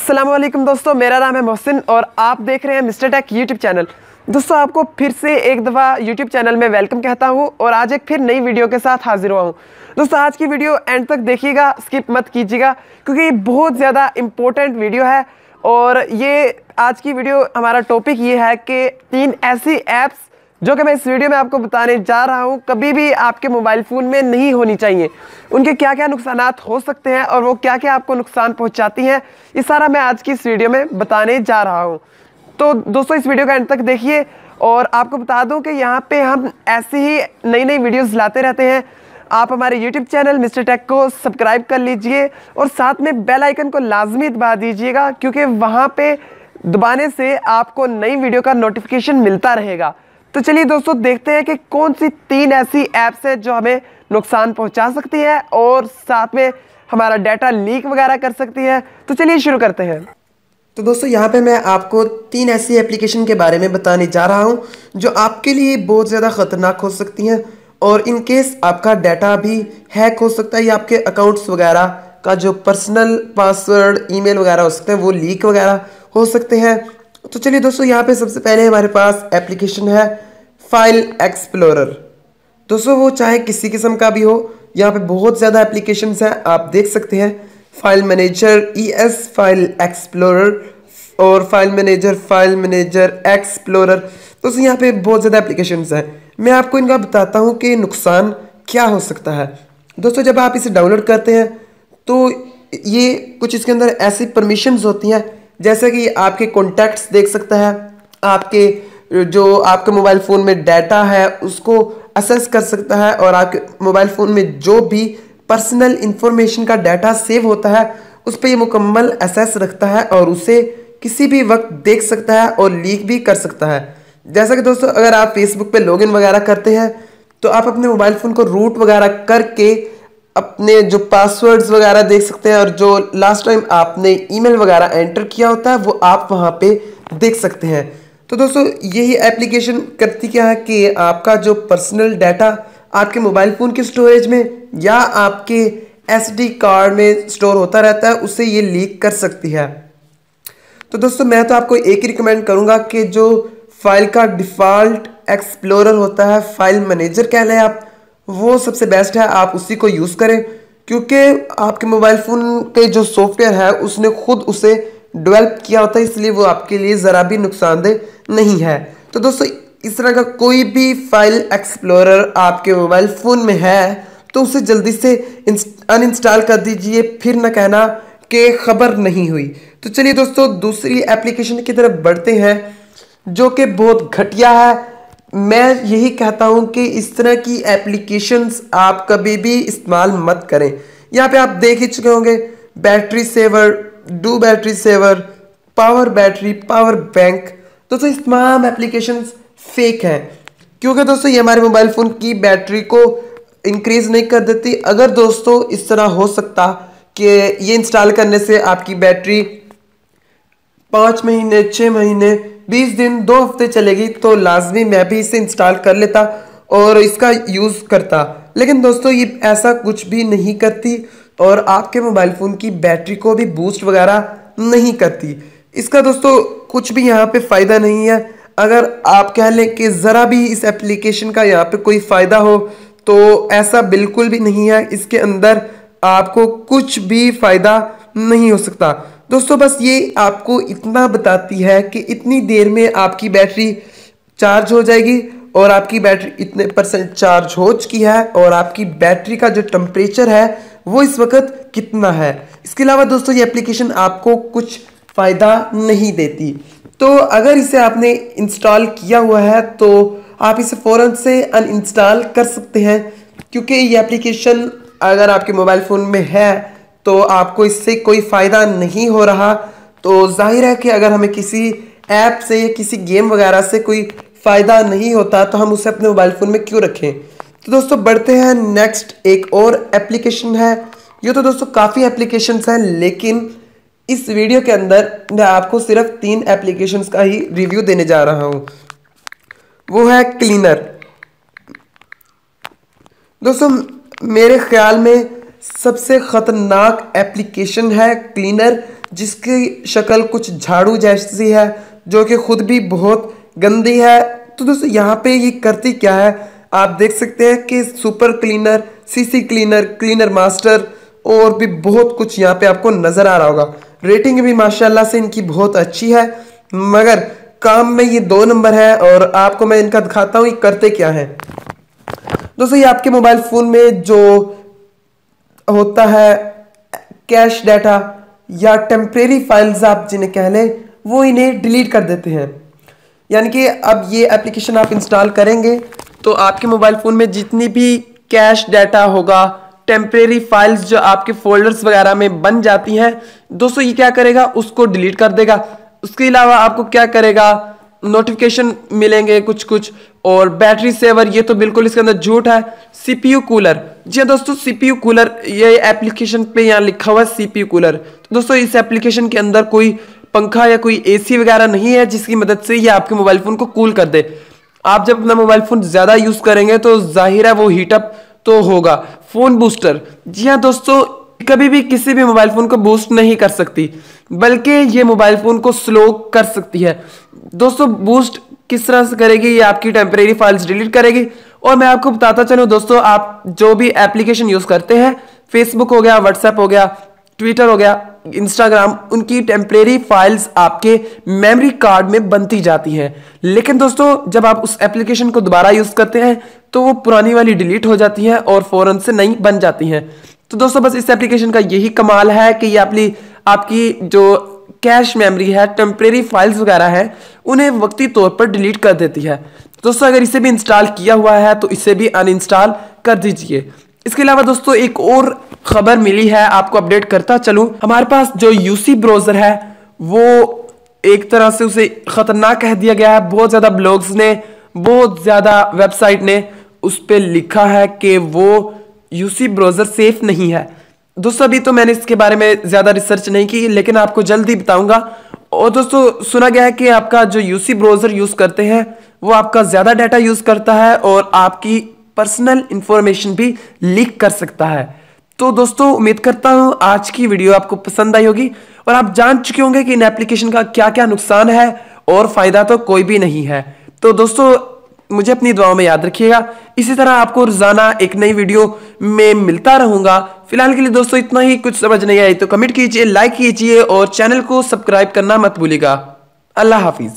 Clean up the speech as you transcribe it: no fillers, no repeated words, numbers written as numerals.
अस्सलाम वालेकुम दोस्तों, मेरा नाम है मोहसिन और आप देख रहे हैं मिस्टर टेक यूट्यूब चैनल। दोस्तों, आपको फिर से एक दफ़ा यूट्यूब चैनल में वेलकम कहता हूं और आज एक फिर नई वीडियो के साथ हाजिर हुआ हूं। दोस्तों, आज की वीडियो एंड तक देखिएगा, स्किप मत कीजिएगा क्योंकि ये बहुत ज़्यादा इम्पोर्टेंट वीडियो है। और ये आज की वीडियो हमारा टॉपिक ये है कि 3 ऐसी ऐप्स जो कि मैं इस वीडियो में आपको बताने जा रहा हूं कभी भी आपके मोबाइल फ़ोन में नहीं होनी चाहिए। उनके क्या क्या नुकसानात हो सकते हैं और वो क्या क्या आपको नुकसान पहुंचाती हैं, ये सारा मैं आज की इस वीडियो में बताने जा रहा हूं। तो दोस्तों, इस वीडियो का एंड तक देखिए और आपको बता दूं कि यहाँ पे हम ऐसी ही नई नई वीडियोज़ लाते रहते हैं। आप हमारे यूट्यूब चैनल मिस्टर टेक को सब्सक्राइब कर लीजिए और साथ में बेल आइकन को लाजमी दबा दीजिएगा क्योंकि वहाँ पे दबाने से आपको नई वीडियो का नोटिफिकेशन मिलता रहेगा। तो चलिए दोस्तों, देखते हैं कि कौन सी 3 ऐसी ऐप्स हैं जो हमें नुकसान पहुंचा सकती है और साथ में हमारा डाटा लीक वगैरह कर सकती है। तो चलिए शुरू करते हैं। तो दोस्तों, यहाँ पे मैं आपको 3 ऐसी एप्लीकेशन के बारे में बताने जा रहा हूँ जो आपके लिए बहुत ज़्यादा ख़तरनाक हो सकती हैं और इन केस आपका डाटा भी हैक हो सकता है या आपके अकाउंट्स वगैरह का जो पर्सनल पासवर्ड, ईमेल वगैरह हो सकते हैं वो लीक वगैरह हो सकते हैं। तो चलिए दोस्तों, यहाँ पे सबसे पहले हमारे पास एप्लीकेशन है फाइल एक्सप्लोरर। दोस्तों, वो चाहे किसी किस्म का भी हो, यहाँ पे बहुत ज़्यादा एप्लीकेशंस हैं, आप देख सकते हैं। File manager ES file explorer और फाइल मैनेजर एक्सप्लोरर। दोस्तों, यहाँ पे बहुत ज़्यादा एप्लीकेशंस हैं। मैं आपको इनका बताता हूँ कि नुकसान क्या हो सकता है। दोस्तों, जब आप इसे डाउनलोड करते हैं तो ये कुछ इसके अंदर ऐसी परमिशंस होती हैं जैसे कि आपके कॉन्टैक्ट्स देख सकता है, आपके जो आपके मोबाइल फ़ोन में डाटा है उसको असेस कर सकता है और आपके मोबाइल फ़ोन में जो भी पर्सनल इंफॉर्मेशन का डाटा सेव होता है उस पर ये मुकम्मल असेस रखता है और उसे किसी भी वक्त देख सकता है और लीक भी कर सकता है। जैसा कि दोस्तों, अगर आप फेसबुक पे लॉगिन वगैरह करते हैं तो आप अपने मोबाइल फ़ोन को रूट वगैरह करके अपने जो पासवर्ड्स वगैरह देख सकते हैं और जो लास्ट टाइम आपने ईमेल वगैरह एंटर किया होता है वो आप वहाँ पे देख सकते हैं। तो दोस्तों, यही एप्लीकेशन करती क्या है कि आपका जो पर्सनल डाटा आपके मोबाइल फ़ोन के स्टोरेज में या आपके SD कार्ड में स्टोर होता रहता है, उससे ये लीक कर सकती है। तो दोस्तों, मैं तो आपको एक ही रिकमेंड करूँगा कि जो फाइल का डिफ़ॉल्ट एक्सप्लोरर होता है, फाइल मैनेजर कह लें आप, वो सबसे बेस्ट है, आप उसी को यूज़ करें क्योंकि आपके मोबाइल फ़ोन के जो सॉफ्टवेयर है उसने खुद उसे डेवलप किया होता है, इसलिए वो आपके लिए ज़रा भी नुकसानदेह नहीं है। तो दोस्तों, इस तरह का कोई भी फाइल एक्सप्लोरर आपके मोबाइल फ़ोन में है तो उसे जल्दी से अनइंस्टॉल कर दीजिए, फिर ना कहना कि खबर नहीं हुई। तो चलिए दोस्तों, दूसरी एप्लीकेशन की तरफ बढ़ते हैं जो कि बहुत घटिया है। मैं यही कहता हूं कि इस तरह की एप्लीकेशंस आप कभी भी इस्तेमाल मत करें। यहाँ पे आप देख ही चुके होंगे, battery saver, DU battery saver, power battery, power bank. दोस्तों, इस तमाम एप्लीकेशंस फेक हैं क्योंकि दोस्तों ये हमारे मोबाइल फ़ोन की बैटरी को इंक्रीज़ नहीं कर देती। अगर दोस्तों इस तरह हो सकता कि ये इंस्टॉल करने से आपकी बैटरी 5 महीने, 6 महीने, 20 दिन, 2 हफ्ते चलेगी तो लाजमी मैं भी इसे इंस्टॉल कर लेता और इसका यूज़ करता। लेकिन दोस्तों, ये ऐसा कुछ भी नहीं करती और आपके मोबाइल फ़ोन की बैटरी को भी बूस्ट वगैरह नहीं करती। इसका दोस्तों कुछ भी यहाँ पे फ़ायदा नहीं है। अगर आप कह लें कि ज़रा भी इस एप्लीकेशन का यहाँ पे कोई फ़ायदा हो तो ऐसा बिल्कुल भी नहीं है। इसके अंदर आपको कुछ भी फ़ायदा नहीं हो सकता। दोस्तों, बस ये आपको इतना बताती है कि इतनी देर में आपकी बैटरी चार्ज हो जाएगी और आपकी बैटरी इतने % चार्ज हो चुकी है और आपकी बैटरी का जो टेम्परेचर है वो इस वक्त कितना है। इसके अलावा दोस्तों, ये एप्लीकेशन आपको कुछ फ़ायदा नहीं देती। तो अगर इसे आपने इंस्टॉल किया हुआ है तो आप इसे फ़ौरन से अनइंस्टॉल कर सकते हैं क्योंकि ये एप्लीकेशन अगर आपके मोबाइल फ़ोन में है तो आपको इससे कोई फ़ायदा नहीं हो रहा। तो जाहिर है कि अगर हमें किसी ऐप से या किसी गेम वगैरह से कोई फ़ायदा नहीं होता तो हम उसे अपने मोबाइल फ़ोन में क्यों रखें। तो दोस्तों, बढ़ते हैं नेक्स्ट एक और एप्लीकेशन है। ये तो दोस्तों काफ़ी एप्लीकेशंस हैं लेकिन इस वीडियो के अंदर मैं आपको सिर्फ 3 एप्लीकेशंस का ही रिव्यू देने जा रहा हूँ। वो है क्लीनर। दोस्तों, मेरे ख्याल में सबसे ख़तरनाक एप्लीकेशन है क्लीनर जिसकी शक्ल कुछ झाड़ू जैसी है, जो कि खुद भी बहुत गंदी है। तो दोस्तों यहाँ पे ये करती क्या है, आप देख सकते हैं कि super cleaner, CC cleaner, cleaner master और भी बहुत कुछ यहाँ पे आपको नजर आ रहा होगा। रेटिंग भी माशाल्लाह से इनकी बहुत अच्छी है, मगर काम में ये 2 नंबर है। और आपको मैं इनका दिखाता हूँ ये करते क्या है। दोस्तों ये आपके मोबाइल फोन में जो होता है कैश डाटा या टेम्परेरी फाइल्स आप जिन्हें कह लें, वो इन्हें डिलीट कर देते हैं। यानी कि अब ये एप्लीकेशन आप इंस्टॉल करेंगे तो आपके मोबाइल फ़ोन में जितनी भी कैश डाटा होगा, टेम्परेरी फाइल्स जो आपके फोल्डर्स वगैरह में बन जाती हैं, दोस्तों ये क्या करेगा, उसको डिलीट कर देगा। उसके अलावा आपको क्या करेगा, नोटिफिकेशन मिलेंगे कुछ कुछ, और बैटरी सेवर, ये तो बिल्कुल इसके अंदर झूठ है। सीपीयू कूलर, जी हाँ दोस्तों, सीपीयू कूलर, ये एप्लीकेशन पे यहाँ लिखा हुआ है सीपीयू कूलर। तो दोस्तों इस एप्लीकेशन के अंदर कोई पंखा या कोई एसी वगैरह नहीं है जिसकी मदद से ये आपके मोबाइल फोन को कूल कर दे। आप जब अपना मोबाइल फोन ज्यादा यूज करेंगे तो जाहिर है वो हीटअप तो होगा। फोन बूस्टर, जी हाँ दोस्तों, कभी भी किसी भी मोबाइल फोन को बूस्ट नहीं कर सकती, बल्कि ये मोबाइल फोन को स्लो कर सकती है। दोस्तों बूस्ट किस तरह से करेगी, ये आपकी टेम्परेरी फाइल्स डिलीट करेगी। और मैं आपको बताता चलूं दोस्तों, आप जो भी एप्लीकेशन यूज करते हैं, फेसबुक हो गया, व्हाट्सएप हो गया, ट्विटर हो गया, इंस्टाग्राम, उनकी टेम्परेरी फाइल्स आपके मेमोरी कार्ड में बनती जाती हैं। लेकिन दोस्तों जब आप उस एप्लीकेशन को दोबारा यूज करते हैं तो वो पुरानी वाली डिलीट हो जाती हैं और फौरन से नई बन जाती हैं। तो दोस्तों बस इस एप्लीकेशन का यही कमाल है कि ये आपकी जो कैश मेमोरी है, टेम्परेरी फाइल्स वगैरह है, उन्हें वक्ती तौर पर डिलीट कर देती है। दोस्तों अगर इसे भी इंस्टॉल किया हुआ है तो इसे भी अनइंस्टॉल कर दीजिए। इसके अलावा दोस्तों एक और खबर मिली है, आपको अपडेट करता चलूं। हमारे पास जो यूसी ब्राउजर है वो एक तरह से उसे खतरनाक कह दिया गया है। बहुत ज्यादा ब्लॉग्स ने, बहुत ज्यादा वेबसाइट ने उस पर लिखा है कि वो यूसी ब्राउजर सेफ नहीं है। दोस्तों अभी तो मैंने इसके बारे में ज्यादा रिसर्च नहीं की, लेकिन आपको जल्दी बताऊंगा। और दोस्तों सुना गया है कि आपका जो यूसी ब्राउजर यूज करते हैं वो आपका ज्यादा डाटा यूज करता है और आपकी पर्सनल इंफॉर्मेशन भी लीक कर सकता है। तो दोस्तों उम्मीद करता हूं आज की वीडियो आपको पसंद आई होगी और आप जान चुके होंगे कि इन एप्लीकेशन का क्या क्या नुकसान है और फायदा तो कोई भी नहीं है। तो दोस्तों मुझे अपनी दुआओं में याद रखिएगा। इसी तरह आपको रोजाना एक नई वीडियो में मिलता रहूंगा। फिलहाल के लिए दोस्तों इतना ही। कुछ समझ नहीं आई तो कमेंट कीजिए, लाइक कीजिए और चैनल को सब्सक्राइब करना मत भूलिएगा। अल्लाह हाफिज।